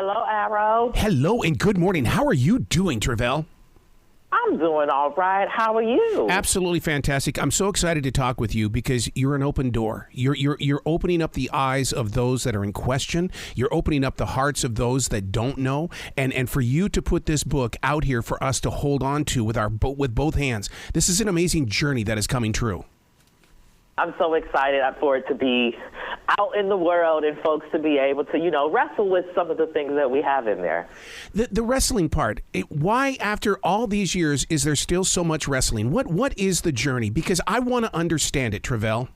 Hello, Arrow. Hello and good morning. How are you doing, Tre'vell? I'm doing all right. How are you? Absolutely fantastic. I'm so excited to talk with you because you're an open door. You're opening up the eyes of those that are in question. You're opening up the hearts of those that don't know. And for you to put this book out here for us to hold on to with both hands, this is an amazing journey that is coming true. I'm so excited for it to be out in the world and folks to be able to, wrestle with some of the things that we have in there. The wrestling part, why after all these years is there still so much wrestling? What is the journey? Because I want to understand it, Tre'vell.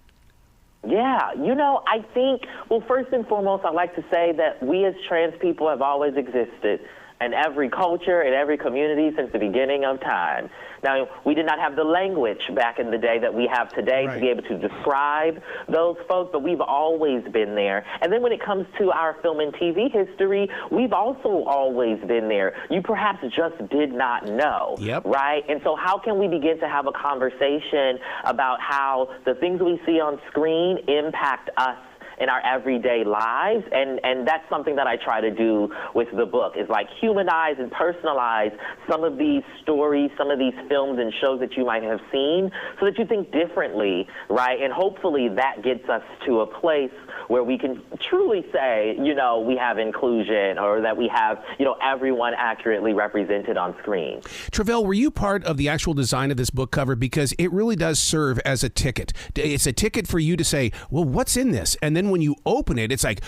Yeah, I think, well, first and foremost, I'd like to say that we as trans people have always existed in every culture, in every community since the beginning of time. Now, we did not have the language back in the day that we have today to be able to describe those folks, but we've always been there. And then when it comes to our film and TV history, we've also always been there. You perhaps just did not know, right? And so how can we begin to have a conversation about how the things we see on screen impact us in our everyday lives, and that's something that I try to do with the book, is like humanize and personalize some of these stories, some of these films and shows that you might have seen, so that you think differently, right? And hopefully that gets us to a place where we can truly say, we have inclusion, or that we have, everyone accurately represented on screen. Tre'vell, were you part of the actual design of this book cover? Because it really does serve as a ticket. It's a ticket for you to say, well, what's in this? And then when you open it, it's like,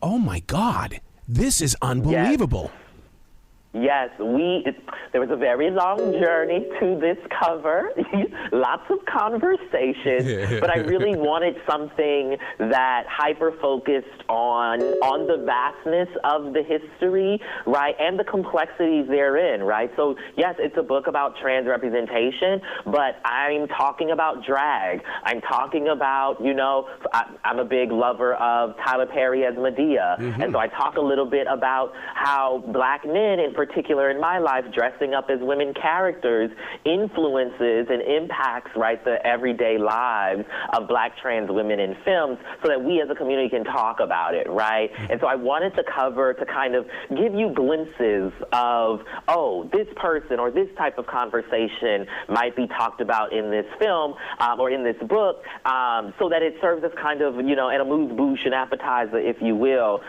oh my God, this is unbelievable. Yes, there was a very long journey to this cover, lots of conversations, but I really wanted something that hyper-focused on the vastness of the history, right, and the complexities therein, right? So, yes, it's a book about trans representation, but I'm talking about drag. I'm talking about, I'm a big lover of Tyler Perry as Medea, and so I talk a little bit about how Black men in particular in my life dressing up as women characters influences and impacts, right, the everyday lives of Black trans women in films, so that we as a community can talk about it, right? And so I wanted the cover to kind of give you glimpses of, oh, this person or this type of conversation might be talked about in this film or in this book, so that it serves as kind of, an amuse-bouche, an appetizer, if you will,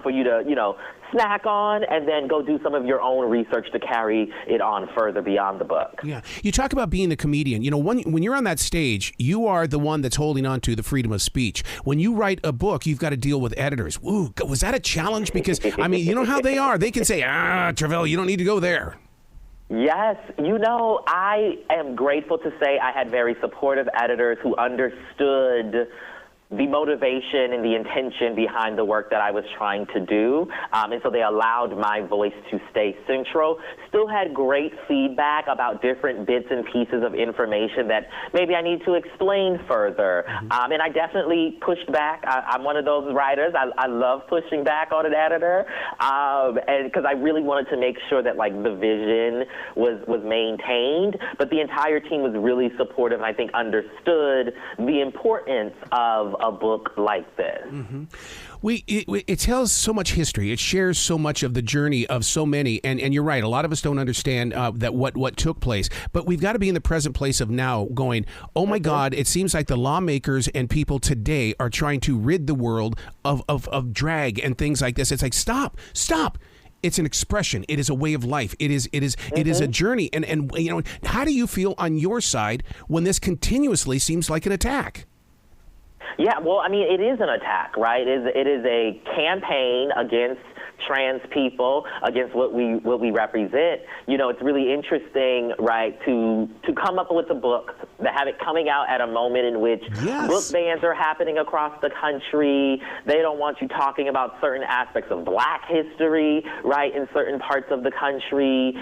for you to, snack on and then go do some of your own research to carry it on further beyond the book. Yeah. You talk about being the comedian. When you're on that stage, you are the one that's holding on to the freedom of speech. When you write a book, you've got to deal with editors. Ooh, was that a challenge? Because, you know how they are. They can say, Tre'vell, you don't need to go there. Yes. I am grateful to say I had very supportive editors who understood the motivation and the intention behind the work that I was trying to do. And so they allowed my voice to stay central. Still had great feedback about different bits and pieces of information that maybe I need to explain further. And I definitely pushed back. I'm one of those writers. I love pushing back on an editor. And because I really wanted to make sure that the vision was maintained. But the entire team was really supportive and I think understood the importance of a book like this. It tells so much history. It shares so much of the journey of so many. And you're right. A lot of us don't understand that what took place. But we've got to be in the present place of now going, oh, my God, it seems like the lawmakers and people today are trying to rid the world of drag and things like this. It's like, stop. It's an expression. It is a way of life. It is a journey. And how do you feel on your side when this continuously seems like an attack? Yeah, well, it is an attack, right? It is a campaign against trans people, against what we represent. It's really interesting, right, to come up with a book, to have it coming out at a moment in which book bans are happening across the country. They don't want you talking about certain aspects of Black history, right, in certain parts of the country.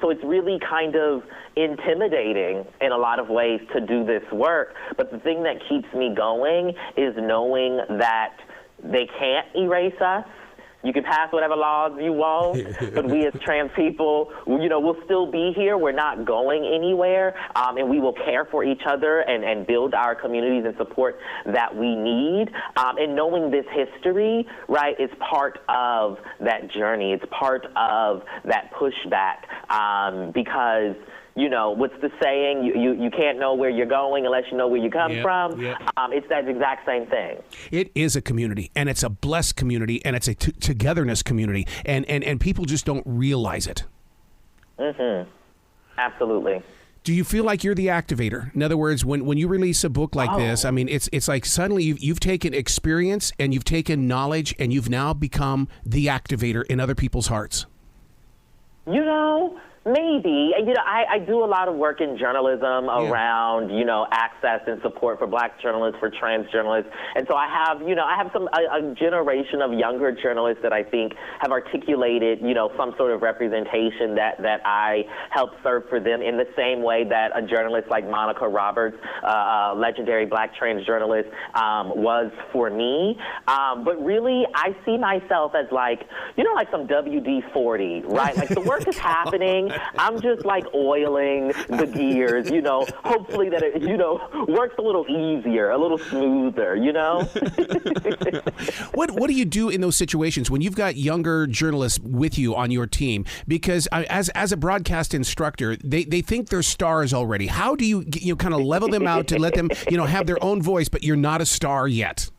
So it's really kind of intimidating in a lot of ways to do this work. But the thing that keeps me going is knowing that they can't erase us. You can pass whatever laws you want, but we as trans people, we'll still be here. We're not going anywhere, and we will care for each other and build our communities and support that we need. And knowing this history, right, is part of that journey. It's part of that pushback, because what's the saying? You can't know where you're going unless you know where you come from. Yep. It's that exact same thing. It is a community, and it's a blessed community, and it's a togetherness community, and people just don't realize it. Mm-hmm. Absolutely. Do you feel like you're the activator? In other words, when you release a book like this, I mean, it's like suddenly you've taken experience and you've taken knowledge and you've now become the activator in other people's hearts. Maybe. I do a lot of work in journalism around, access and support for Black journalists, for trans journalists. And so I have a generation of younger journalists that I think have articulated, some sort of representation that I help serve for them in the same way that a journalist like Monica Roberts, legendary Black trans journalist, was for me. But really, I see myself as like some WD-40, right? Like the work is happening. I'm just like oiling the gears, hopefully that it, works a little easier, a little smoother, What do you do in those situations when you've got younger journalists with you on your team? Because as a broadcast instructor, they think they're stars already. How do you kind of level them out to let them, have their own voice, but you're not a star yet?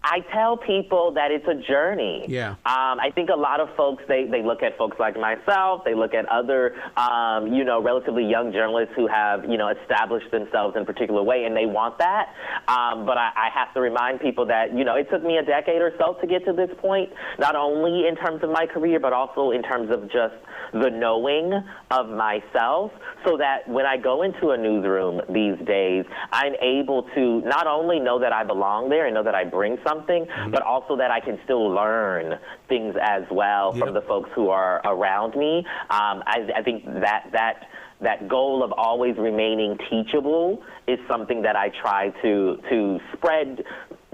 I tell people that it's a journey. Yeah. I think a lot of folks, they look at folks like myself, they look at other, relatively young journalists who have, established themselves in a particular way, and they want that. But I have to remind people that, it took me a decade or so to get to this point, not only in terms of my career, but also in terms of just the knowing of myself, so that when I go into a newsroom these days, I'm able to not only know that I belong there and know that I bring something, but also that I can still learn things as well from the folks who are around me. I think that goal of always remaining teachable is something that I try to spread,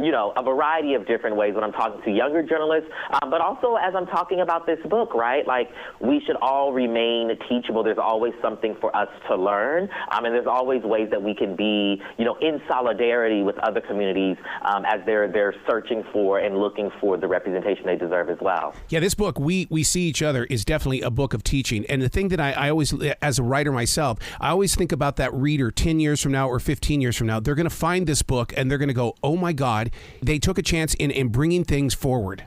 a variety of different ways when I'm talking to younger journalists, but also as I'm talking about this book, right? Like, we should all remain teachable. There's always something for us to learn, and there's always ways that we can be, in solidarity with other communities as they're searching for and looking for the representation they deserve as well. Yeah, this book, We See Each Other, is definitely a book of teaching. And the thing that I always, as a writer myself, I always think about that reader 10 years from now or 15 years from now. They're going to find this book and they're going to go, oh my God, they took a chance in bringing things forward.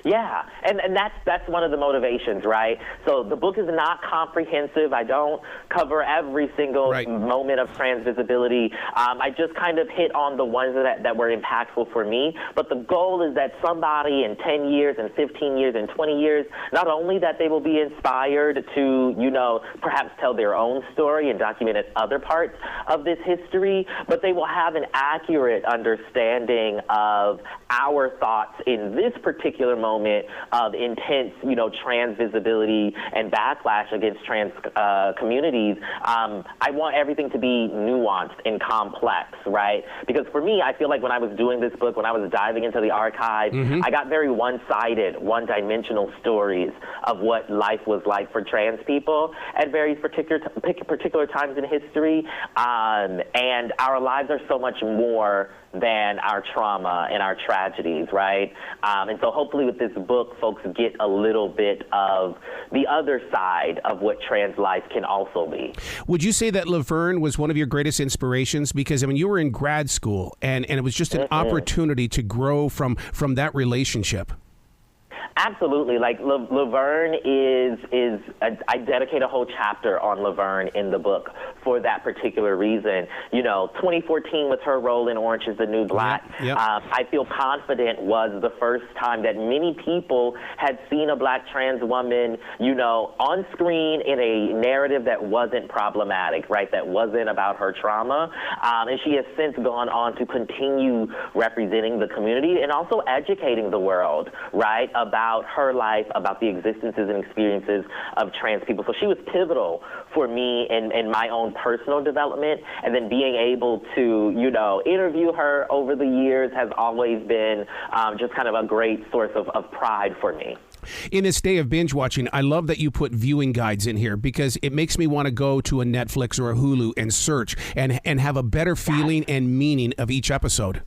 Yeah, and that's one of the motivations, right? So the book is not comprehensive. I don't cover every single moment of trans visibility. I just kind of hit on the ones that were impactful for me. But the goal is that somebody in 10 years and 15 years and 20 years, not only that they will be inspired to, perhaps tell their own story and document other parts of this history, but they will have an accurate understanding of our thoughts in this particular moment of intense, trans visibility and backlash against trans communities. I want everything to be nuanced and complex, right? Because for me, I feel like when I was doing this book, when I was diving into the archive, I got very one-sided, one-dimensional stories of what life was like for trans people at various particular times in history. And our lives are so much more than our trauma and our tragedies, right? And so hopefully with this book, folks get a little bit of the other side of what trans life can also be. Would you say that Laverne was one of your greatest inspirations? Because, you were in grad school, and it was just an opportunity to grow from that relationship. Absolutely. Like Laverne I dedicate a whole chapter on Laverne in the book for that particular reason. 2014 with her role in Orange is the New Black, I feel confident was the first time that many people had seen a Black trans woman, on screen in a narrative that wasn't problematic, right? That wasn't about her trauma. And she has since gone on to continue representing the community and also educating the world, right, about about her life, about the existences and experiences of trans people. So she was pivotal for me in my own personal development, and then being able to, interview her over the years has always been just kind of a great source of pride for me. In this day of binge watching, I love that you put viewing guides in here, because it makes me want to go to a Netflix or a Hulu and search and have a better feeling and meaning of each episode.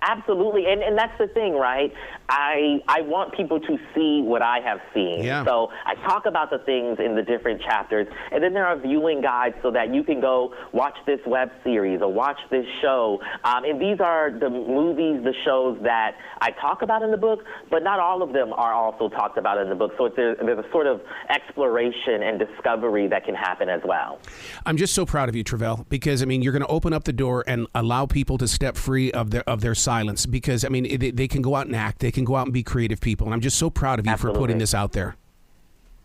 Absolutely, and that's the thing, right? I want people to see what I have seen. Yeah. So I talk about the things in the different chapters, and then there are viewing guides so that you can go watch this web series or watch this show. And these are the movies, the shows that I talk about in the book, but not all of them are also talked about in the book. So there's a sort of exploration and discovery that can happen as well. I'm just so proud of you, Tre'vell, because, you're going to open up the door and allow people to step free of their silence, because they can go out and act, they can go out and be creative people, and I'm just so proud of you Absolutely. for putting this out there.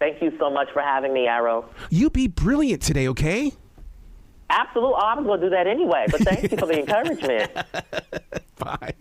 Thank you so much for having me, Arrow. You be brilliant today, okay? Absolutely. I was going to do that anyway, but thank you for the encouragement. Bye.